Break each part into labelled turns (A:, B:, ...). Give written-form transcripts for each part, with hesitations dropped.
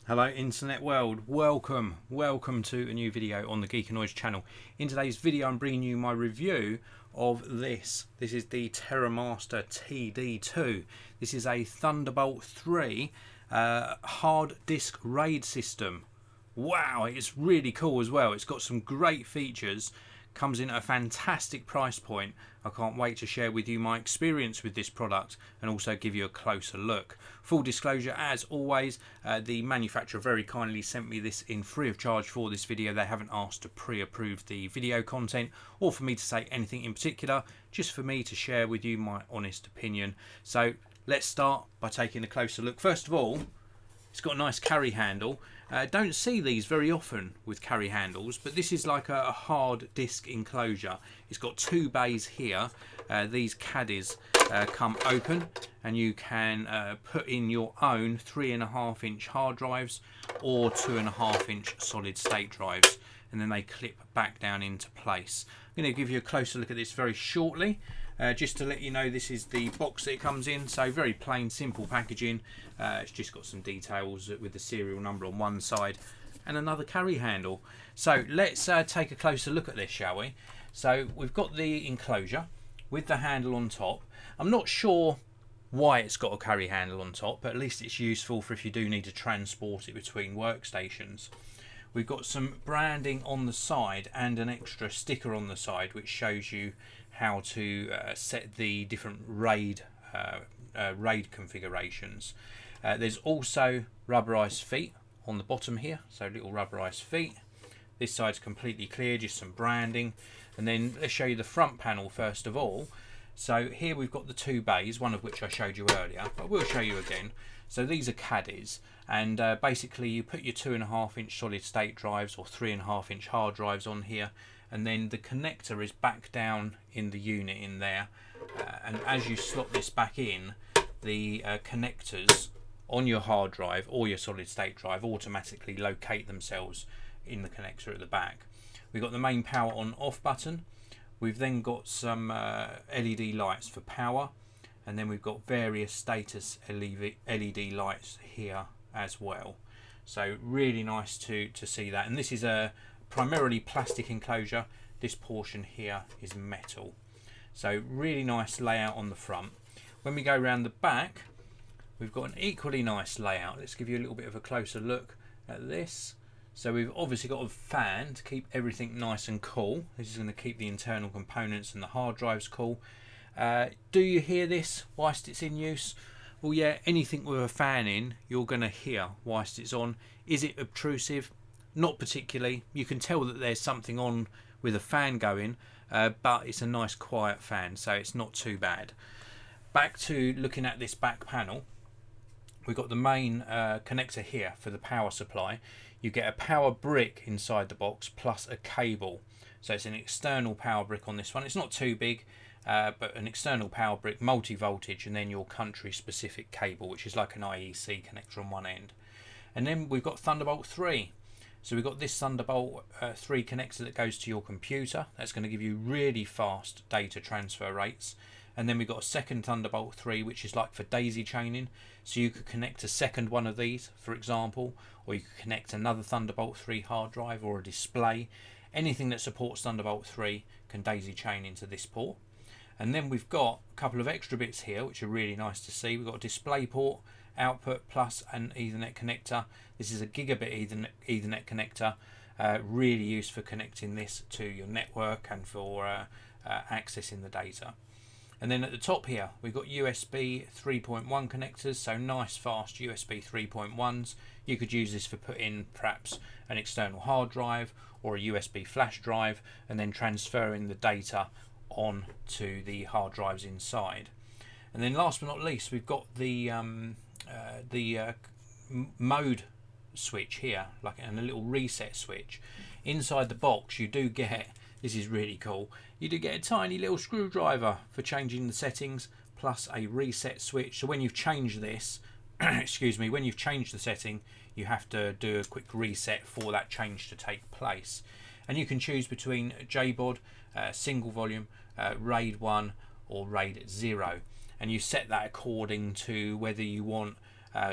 A: Hello internet world, welcome to a new video on the Geekanoids channel. In today's video I'm bringing you my review of this is the TerraMaster TD2. This is a Thunderbolt 3 hard disk RAID system. Wow, it's really cool as well. It's got some great features, comes in at a fantastic price point. I can't wait to share with you my experience with this product and also give you a closer look. Full disclosure, as always, the manufacturer very kindly sent me this in free of charge for this video. They haven't asked to pre-approve the video content or for me to say anything in particular, just for me to share with you my honest opinion. So let's start by taking a closer look. First of all, it's got a nice carry handle. Don't see these very often with carry handles, but this is like a hard disk enclosure. It's got two bays here. These caddies come open and you can put in your own 3.5-inch hard drives or 2.5-inch solid state drives, and then they clip back down into place. I'm going to give you a closer look at this very shortly. Just to let you know, this is the box that it comes in, so very plain simple packaging. It's just got some details with the serial number on one side and another carry handle. So let's take a closer look at this, shall we? So we've got the enclosure with the handle on top. I'm not sure why it's got a carry handle on top, but at least it's useful for if you do need to transport it between workstations. We've got some branding on the side and an extra sticker on the side which shows you how to set the different RAID configurations. There's also rubberized feet on the bottom here, so little rubberized feet. This side's completely clear, just some branding. And then let's show you the front panel first of all. So here we've got the two bays, one of which I showed you earlier, but we'll show you again. So these are caddies, and basically you put your 2.5-inch solid state drives or 3.5-inch hard drives on here, and then the connector is back down in the unit in there, and as you slot this back in, the connectors on your hard drive or your solid state drive automatically locate themselves in the connector at the back. We've got the main power on off button. We've then got some LED lights for power, and then we've got various status LED lights here as well. So really nice to see that. And this is a primarily plastic enclosure. This portion here is metal. So really nice layout on the front. When we go around the back, we've got an equally nice layout. Let's give you a little bit of a closer look at this. So we've obviously got a fan to keep everything nice and cool. This is going to keep the internal components and the hard drives cool. Do you hear this whilst it's in use? Well, yeah, anything with a fan in, you're going to hear whilst it's on. Is it obtrusive? Not particularly. You can tell that there's something on with a fan going, but it's a nice quiet fan, so it's not too bad. Back to looking at this back panel, we've got the main connector here for the power supply. You get a power brick inside the box plus a cable. So it's an external power brick on this one. It's not too big, but an external power brick, multi-voltage, and then your country-specific cable, which is like an IEC connector on one end. And then we've got Thunderbolt 3. So we've got this Thunderbolt 3 connector that goes to your computer. That's going to give you really fast data transfer rates. And then we've got a second Thunderbolt 3, which is like for daisy chaining. So you could connect a second one of these, for example, or you could connect another Thunderbolt 3 hard drive or a display. Anything that supports Thunderbolt 3 can daisy chain into this port. And then we've got a couple of extra bits here, which are really nice to see. We've got a display port, output plus an Ethernet connector. This is a gigabit Ethernet connector, really used for connecting this to your network and for accessing the data. And then at the top here, we've got USB 3.1 connectors, so nice fast USB 3.1s. You could use this for putting perhaps an external hard drive or a USB flash drive and then transferring the data on to the hard drives inside. And then last but not least, we've got the mode switch here, and a little reset switch. Inside the box you do get, this is really cool, you do get a tiny little screwdriver for changing the settings plus a reset switch. So when you've changed this, excuse me, when you've changed the setting, you have to do a quick reset for that change to take place. And you can choose between JBOD, single volume, RAID 1 or RAID 0. And you set that according to whether you want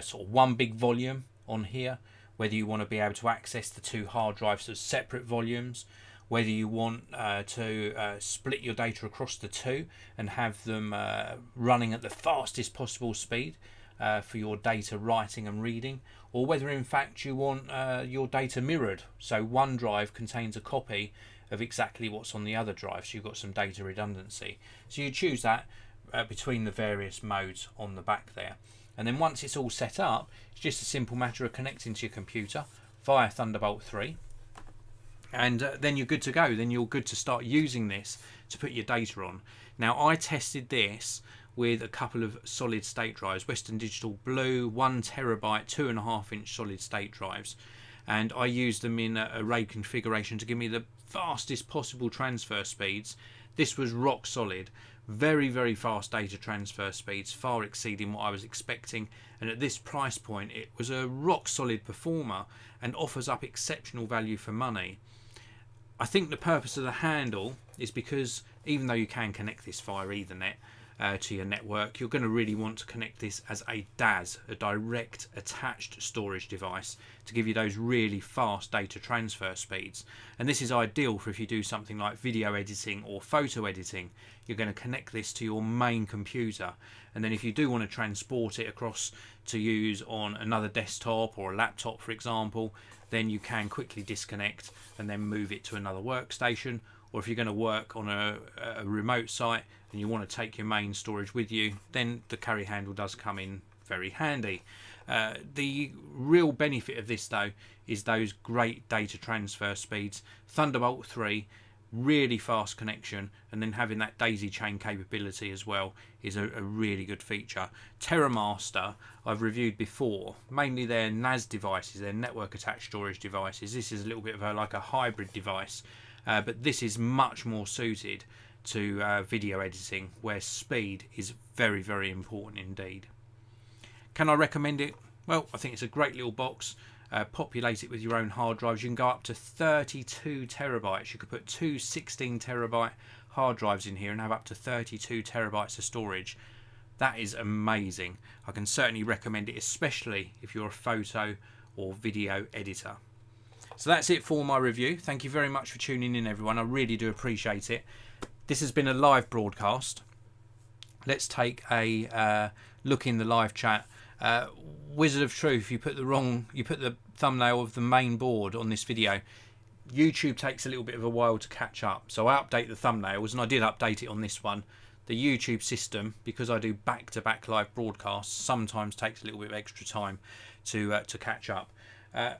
A: sort of one big volume on here whether you want to be able to access the 2 hard drives as separate volumes, whether you want to split your data across the 2 and have them running at the fastest possible speed for your data writing and reading, or whether in fact you want your data mirrored, so one drive contains a copy of exactly what's on the other drive, so you've got some data redundancy. So you choose that between the various modes on the back there, and then once it's all set up, it's just a simple matter of connecting to your computer via Thunderbolt 3, and then you're good to go. Then you're good to start using this to put your data on. Now, I tested this with a couple of solid state drives, Western Digital Blue 1 terabyte 2.5 inch solid state drives, and I used them in a RAID configuration to give me the fastest possible transfer speeds. This was rock solid, very, very fast data transfer speeds, far exceeding what I was expecting, and at this price point it was a rock solid performer and offers up exceptional value for money. I think the purpose of the handle is because even though you can connect this via Ethernet to your network, you're going to really want to connect this as a DAS, a direct attached storage device, to give you those really fast data transfer speeds. And this is ideal for if you do something like video editing or photo editing. You're going to connect this to your main computer, and then if you do want to transport it across to use on another desktop or a laptop, for example, then you can quickly disconnect and then move it to another workstation. Or if you're going to work on a remote site and you want to take your main storage with you, then the carry handle does come in very handy. The real benefit of this though is those great data transfer speeds. Thunderbolt 3, really fast connection, and then having that daisy chain capability as well is a really good feature. TerraMaster I've reviewed before, mainly their NAS devices, their network attached storage devices. This is a little bit of like a hybrid device. But this is much more suited to video editing, where speed is very, very important indeed. Can I recommend it? Well, I think it's a great little box. Populate it with your own hard drives. You can go up to 32 terabytes. You could put 2 16 terabyte hard drives in here and have up to 32 terabytes of storage. That is amazing. I can certainly recommend it, especially if you're a photo or video editor. So that's it for my review. Thank you very much for tuning in, everyone. I really do appreciate it. This has been a live broadcast. Let's take a look in the live chat. Wizard of Truth, you put the thumbnail of the main board on this video. YouTube takes a little bit of a while to catch up, so I update the thumbnails, and I did update it on this one. The YouTube system, because I do back-to-back live broadcasts, sometimes takes a little bit of extra time to catch up.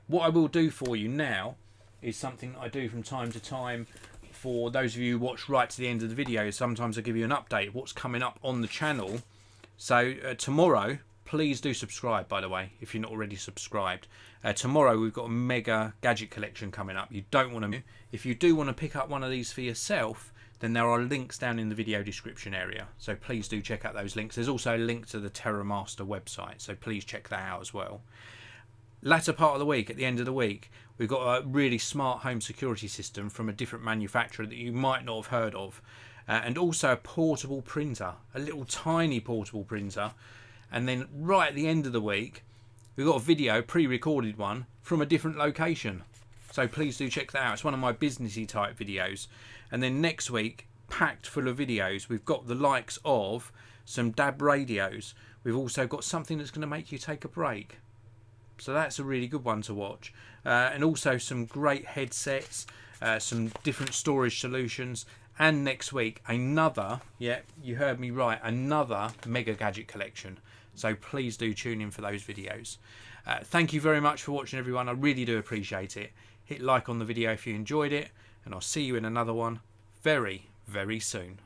A: What I will do for you now is something I do from time to time for those of you who watch right to the end of the video. Sometimes I give you an update of what's coming up on the channel. So tomorrow, please do subscribe, by the way, if you're not already subscribed. Tomorrow we've got a mega gadget collection coming up. You don't want to. If you do want to pick up one of these for yourself, then there are links down in the video description area. So please do check out those links. There's also a link to the TerraMaster website, so please check that out as well. Latter part of the week, at the end of the week, we've got a really smart home security system from a different manufacturer that you might not have heard of, and also a portable printer, a little tiny portable printer. And then right at the end of the week, we've got a video, pre-recorded one, from a different location. So please do check that out. It's one of my businessy type videos. And then next week, packed full of videos, we've got the likes of some DAB radios. We've also got something that's going to make you take a break. So that's a really good one to watch. And also some great headsets, some different storage solutions. And next week, another, yeah, you heard me right, another mega gadget collection. So please do tune in for those videos. Thank you very much for watching, everyone. I really do appreciate it. Hit like on the video if you enjoyed it. And I'll see you in another one very, very soon.